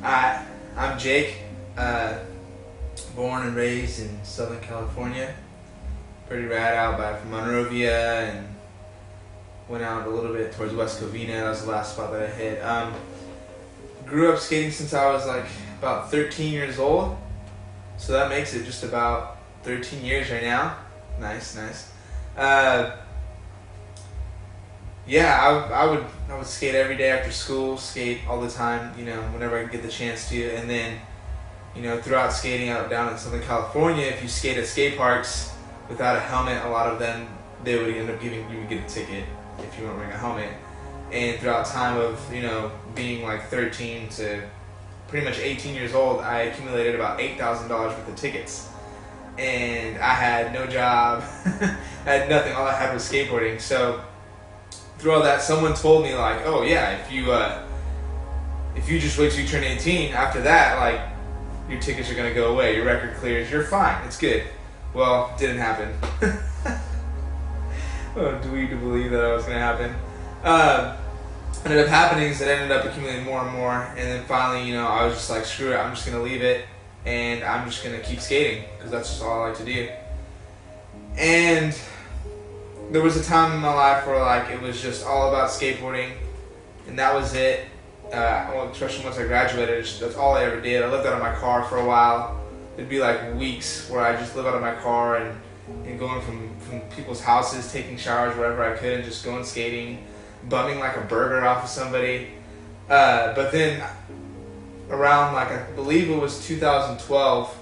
I'm Jake, born and raised in Southern California. Pretty rad out by from Monrovia, and went out a little bit towards West Covina. That was the last spot that I hit. Grew up skating since I was like about 13 years old, so that makes it just about 13 years right now. Nice. Yeah, I would skate every day after school, skate all the time, whenever I could get the chance to. And then, throughout skating out down in Southern California, if you skate at skate parks without a helmet, a lot of them, they would end up giving you get a ticket if you weren't wearing a helmet. And throughout time of, being like 13 to pretty much 18 years old, I accumulated about $8,000 worth of tickets. And I had no job, I had nothing, all I had was skateboarding. So through all that, someone told me like, oh yeah, if you just wait till you turn 18, after that, like, your tickets are gonna go away, your record clears, you're fine, it's good. Well, didn't happen. Oh, do we believe that was gonna happen? Ended up happening is it ended up accumulating more and more, and then finally, I was just like, screw it, I'm just gonna leave it, and I'm just gonna keep skating, because that's just all I like to do. And there was a time in my life where like it was just all about skateboarding, and that was it. Especially once I graduated, that's all I ever did. I lived out of my car for a while. It'd be like weeks where I just live out of my car and going from people's houses, taking showers wherever I could, and just going skating, bumming like a burger off of somebody. But then around like I believe it was 2012,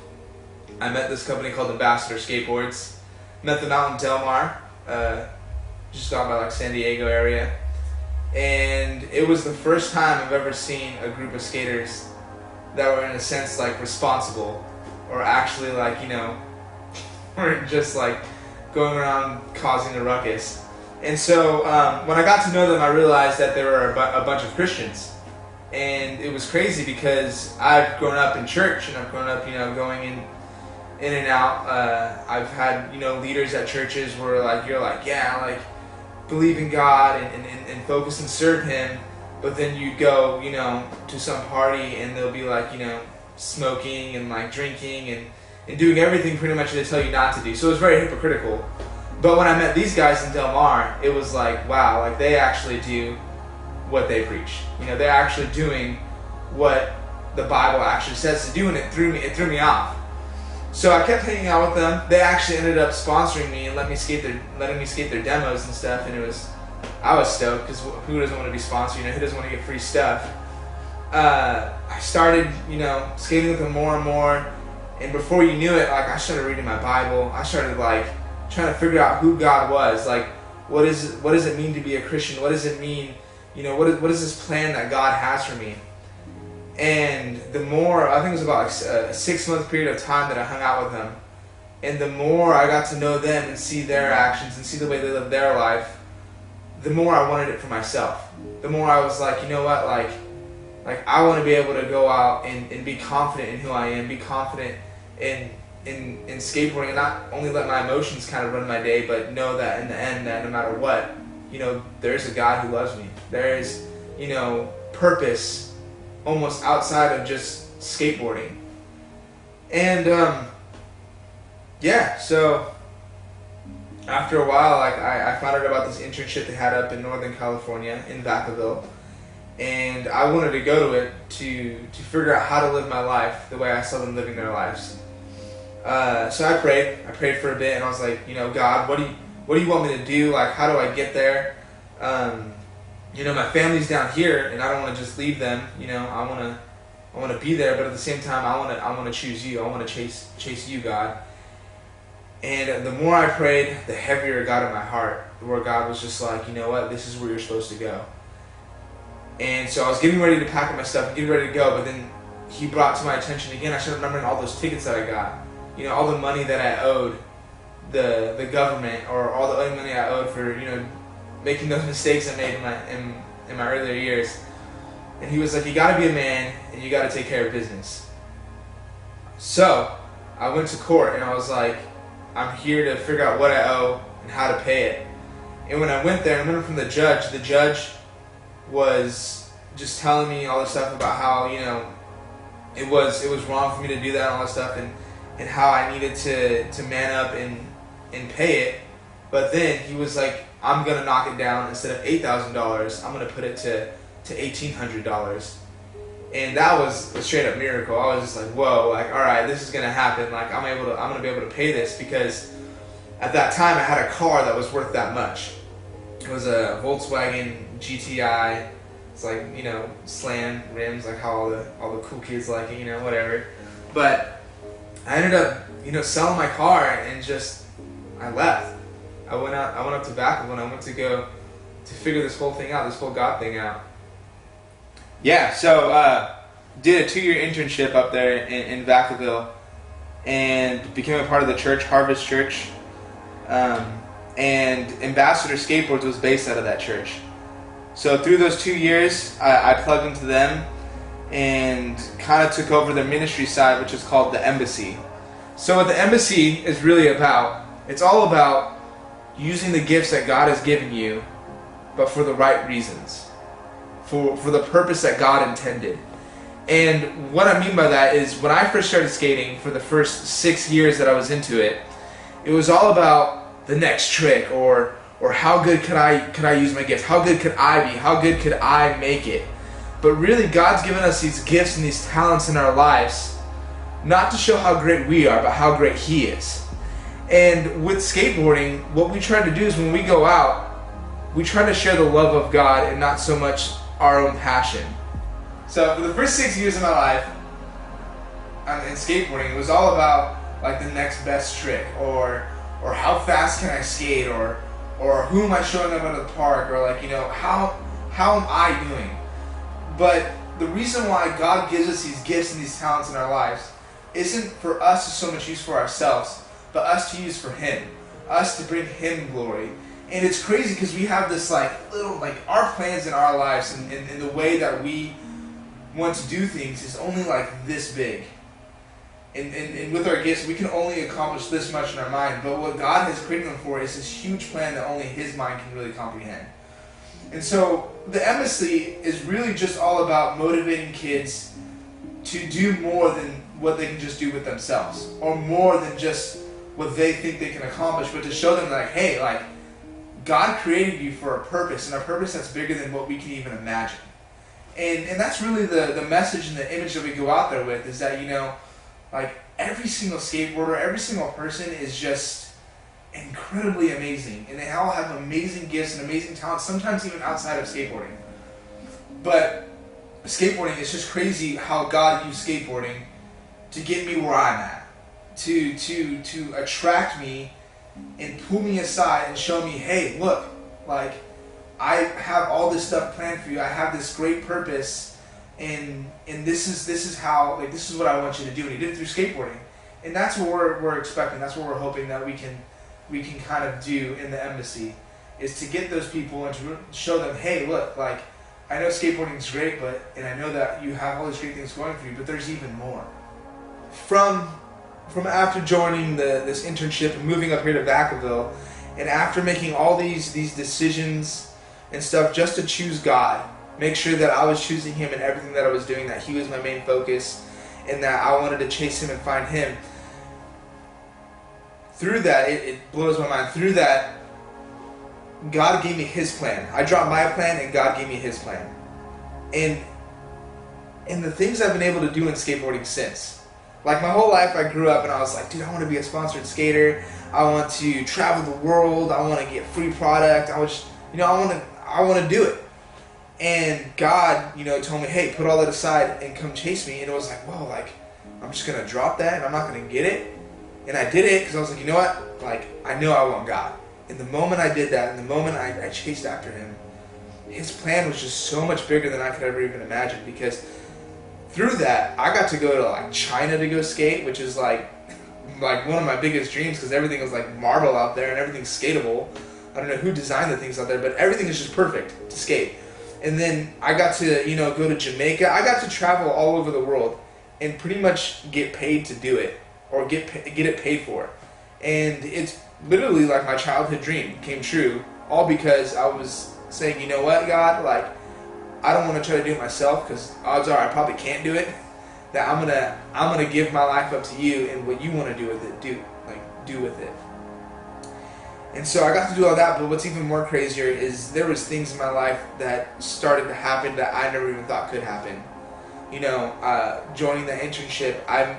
I met this company called Ambassador Skateboards. Met them out in Del Mar. Just out by like San Diego area, and it was the first time I've ever seen a group of skaters that were in a sense like responsible, or actually like weren't just like going around causing a ruckus. And so when I got to know them, I realized that they were a bunch of Christians, and it was crazy because I've grown up in church, and I've grown up going in and out. I've had leaders at churches where like you're like, yeah, like believe in God and focus and serve Him, but then you go to some party and they'll be like smoking and like drinking and doing everything pretty much they tell you not to do. So it was very hypocritical. But when I met these guys in Del Mar, it was like, wow, like they actually do what they preach. They're actually doing what the Bible actually says to do, and it threw me off. So I kept hanging out with them. They actually ended up sponsoring me and letting me skate their demos and stuff. And I was stoked, because who doesn't want to be sponsored? Who doesn't want to get free stuff? I started, skating with them more and more. And before you knew it, like I started reading my Bible. I started like trying to figure out who God was. Like, what does it mean to be a Christian? What does it mean? What is this plan that God has for me? And the more, I think it was about a 6-month period of time that I hung out with them, and the more I got to know them and see their actions and see the way they live their life, the more I wanted it for myself. The more I was like, you know what, like I want to be able to go out and be confident in who I am, be confident in skateboarding, and not only let my emotions kind of run my day, but know that in the end, that no matter what, there's a God who loves me. There is, purpose almost outside of just skateboarding. And so after a while, like I found out about this internship they had up in Northern California in Vacaville, and I wanted to go to it to figure out how to live my life the way I saw them living their lives. So I prayed for a bit, and I was like, God, what do you want me to do? Like, how do I get there? My family's down here, and I don't want to just leave them. I want to be there, but at the same time, I want to choose you. I want to chase you, God. And the more I prayed, the heavier it got in my heart, where God was just like, you know what, this is where you're supposed to go. And so I was getting ready to pack up my stuff and getting ready to go, but then He brought to my attention again, I started remembering all those tickets that I got. All the money that I owed the government, or all the money I owed for, making those mistakes I made in my earlier years. And He was like, you gotta be a man, and you gotta take care of business. So I went to court, and I was like, I'm here to figure out what I owe and how to pay it. And when I went there, I remember from the judge was just telling me all this stuff about how, it was wrong for me to do that and all that stuff, and how I needed to man up and pay it. But then he was like, I'm gonna knock it down. Instead of $8,000, I'm gonna put it to $1,800. And that was a straight up miracle. I was just like, whoa, like, all right, this is gonna happen. Like, I'm gonna be able to pay this, because at that time I had a car that was worth that much. It was a Volkswagen GTI. It's like, you know, slam rims, like how all the cool kids like it, you know, whatever. But I ended up, you know, selling my car, and just I left. I went up to Vacaville, and I went to go to figure this whole thing out, this whole God thing out. Yeah, so did a 2-year internship up there in Vacaville, and became a part of the church, Harvest Church. And Ambassador Skateboards was based out of that church. So through those 2 years, I plugged into them and kind of took over their ministry side, which is called the Embassy. So what the Embassy is really about, it's all about using the gifts that God has given you, but for the right reasons, for the purpose that God intended. And what I mean by that is, when I first started skating, for the first 6 years that I was into it, it was all about the next trick, or how good could I use my gifts? How good could I be? How good could I make it? But really, God's given us these gifts and these talents in our lives, not to show how great we are, but how great He is. And with skateboarding, what we try to do is, when we go out, we try to share the love of God and not so much our own passion. So for the first 6 years of my life in skateboarding, it was all about like the next best trick, or how fast can I skate, or who am I showing up at the park, or like, you know, how am I doing? But the reason why God gives us these gifts and these talents in our lives isn't for us to so much use for ourselves, but us to use for Him, us to bring Him glory. And it's crazy, because we have this like little, like, our plans in our lives, and the way that we want to do things is only like this big. And with our gifts, we can only accomplish this much in our mind. But what God has created them for is this huge plan that only His mind can really comprehend. And so the Embassy is really just all about motivating kids to do more than what they can just do with themselves, or more than just what they think they can accomplish, but to show them like, hey, like, God created you for a purpose, and a purpose that's bigger than what we can even imagine. And that's really the message and the image that we go out there with, is that, you know, like, every single skateboarder, every single person is just incredibly amazing, and they all have amazing gifts and amazing talents, sometimes even outside of skateboarding. But skateboarding, it's just crazy how God used skateboarding to get me where I'm at, to attract me and pull me aside and show me, hey, look, like, I have all this stuff planned for you. I have this great purpose, and this is how, like, this is what I want you to do. And He did it through skateboarding, and that's what we're expecting. That's what we're hoping that we can kind of do in the Embassy, is to get those people and to show them, hey, look, like, I know skateboarding is great, and I know that you have all these great things going for you, but there's even more. From after joining this internship and moving up here to Vacaville, and after making all these decisions and stuff just to choose God, make sure that I was choosing Him in everything that I was doing, that He was my main focus, and that I wanted to chase Him and find Him. Through that, it blows my mind. Through that, God gave me His plan. I dropped my plan, and God gave me His plan. And the things I've been able to do in skateboarding since. Like, my whole life I grew up and I was like, dude, I want to be a sponsored skater. I want to travel the world. I want to get free product. I want to do it. And God, you know, told me, hey, put all that aside and come chase me. And it was like, whoa, like, I'm just going to drop that and I'm not going to get it. And I did it because I was like, you know what? Like, I know I want God. And the moment I did that, and the moment I chased after Him, His plan was just so much bigger than I could ever even imagine. Because through that, I got to go to like China to go skate, which is like one of my biggest dreams, because everything was like marble out there and everything's skatable. I don't know who designed the things out there, but everything is just perfect to skate. And then I got to, you know, go to Jamaica. I got to travel all over the world and pretty much get paid to do it, or get it paid for. And it's literally like my childhood dream came true, all because I was saying, you know what, God, like, I don't want to try to do it myself, because odds are I probably can't do it. that I'm gonna give my life up to you, and what you want to do with it, do with it. And so I got to do all that, but what's even more crazier is there was things in my life that started to happen that I never even thought could happen. You know, joining the internship, I've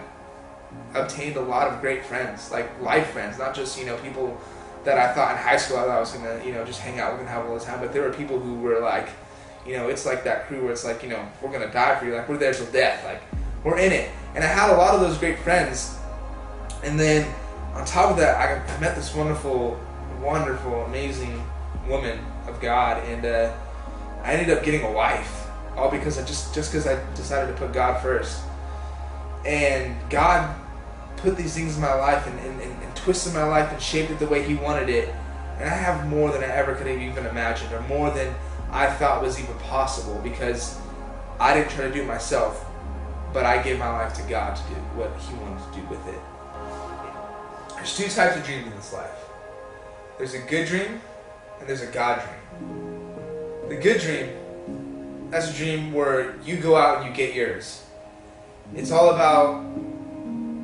obtained a lot of great friends, like life friends, not just, you know, people that I thought in high school I was gonna, you know, just hang out with and have all the time, but there were people who were like, you know, it's like that crew where it's like, you know, we're gonna die for you, like we're there till death, like we're in it. And I had a lot of those great friends, and then on top of that, I met this wonderful, amazing woman of God, and I ended up getting a wife, all because I just because I decided to put God first. And God put these things in my life and twisted my life and shaped it the way He wanted it. And I have more than I ever could have even imagined, or more than I thought was even possible, because I didn't try to do it myself, but I gave my life to God to do what He wanted to do with it. There's two types of dreams in this life. There's a good dream, and there's a God dream. The good dream, that's a dream where you go out and you get yours. It's all about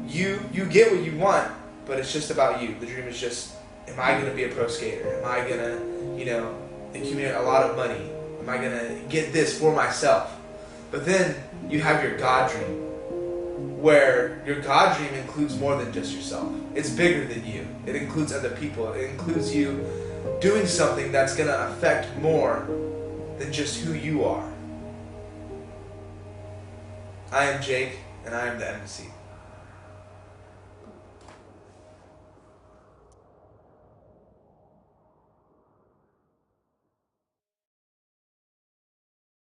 you get what you want, but it's just about you. The dream is just, am I going to be a pro skater? Am I going to, you know, accumulate a lot of money? Am I going to get this for myself? But then you have your God dream, where your God dream includes more than just yourself. It's bigger than you. It includes other people. It includes you doing something that's going to affect more than just who you are. I am Jake, and I am the MC.